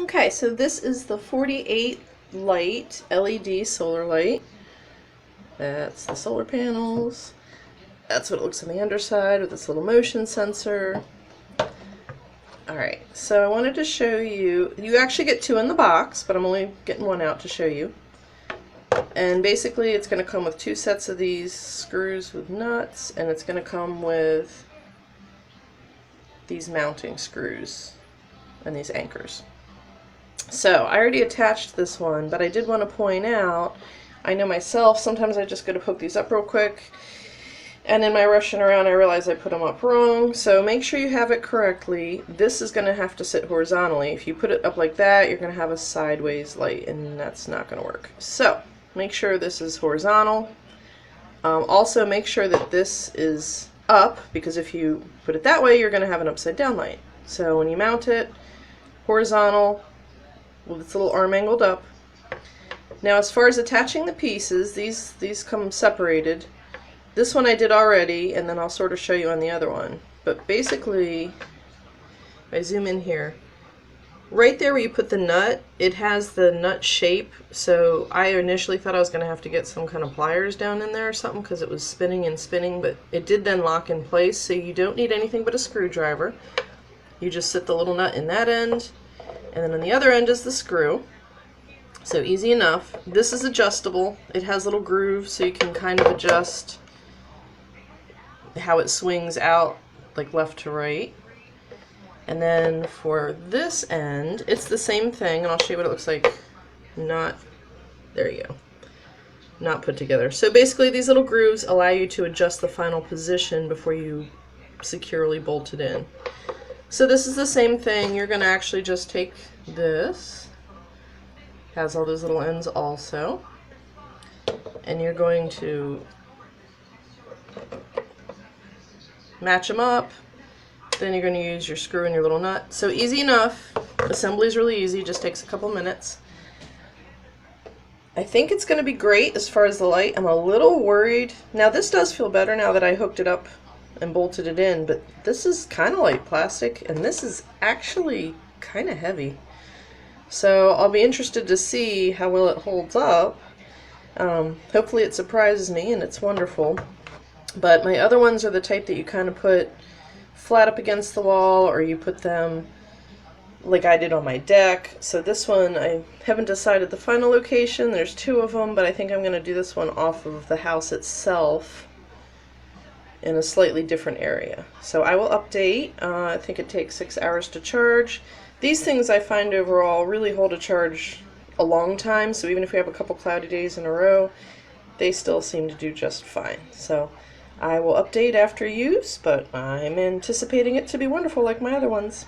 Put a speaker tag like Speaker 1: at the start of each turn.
Speaker 1: Okay, so this is the 48 light LED solar light. That's the solar panels. That's what it looks on the underside with this little motion sensor. Alright, so I wanted to show you, you actually get two in the box, but I'm only getting one out to show you. And basically it's going to come with two sets of these screws with nuts, and it's going to come with these mounting screws and these anchors. So I already attached this one, but I did want to point out, I know myself, sometimes I just go to poke these up real quick, and in my rushing around I realize I put them up wrong, so make sure you have it correctly. This is going to have to sit horizontally. If you put it up like that, you're going to have a sideways light, and that's not going to work. So make sure this is horizontal. Also make sure that this is up, because if you put it that way, you're going to have an upside down light. So when you mount it, horizontal, with its little arm angled up. Now as far as attaching the pieces, these come separated. This one I did already, and then I'll sort of show you on the other one. But basically, if I zoom in here, right there where you put the nut, it has the nut shape, so I initially thought I was going to have to get some kind of pliers down in there or something because it was spinning and spinning, but it did then lock in place, so you don't need anything but a screwdriver. You just sit the little nut in that end, and then on the other end is the screw. So easy enough. This is adjustable. It has little grooves so you can kind of adjust how it swings out, like left to right. And then for this end, it's the same thing, and I'll show you what it looks like. There you go. Not put together. So basically these little grooves allow you to adjust the final position before you securely bolt it in. So this is the same thing. You're going to actually just take this, has all those little ends also, and you're going to match them up. Then you're going to use your screw and your little nut. So easy enough. Assembly is really easy, just takes a couple minutes. I think it's going to be great as far as the light. I'm a little worried. Now this does feel better now that I hooked it up and bolted it in, but this is kind of like plastic, and this is actually kind of heavy. So I'll be interested to see how well it holds up. Hopefully it surprises me and it's wonderful. But my other ones are the type that you kind of put flat up against the wall, or you put them like I did on my deck. So this one, I haven't decided the final location. There's two of them, but I think I'm going to do this one off of the house itself in a slightly different area. So I will update. I think it takes 6 hours to charge. These things I find overall really hold a charge a long time, so even if we have a couple cloudy days in a row, they still seem to do just fine. So I will update after use, but I'm anticipating it to be wonderful like my other ones.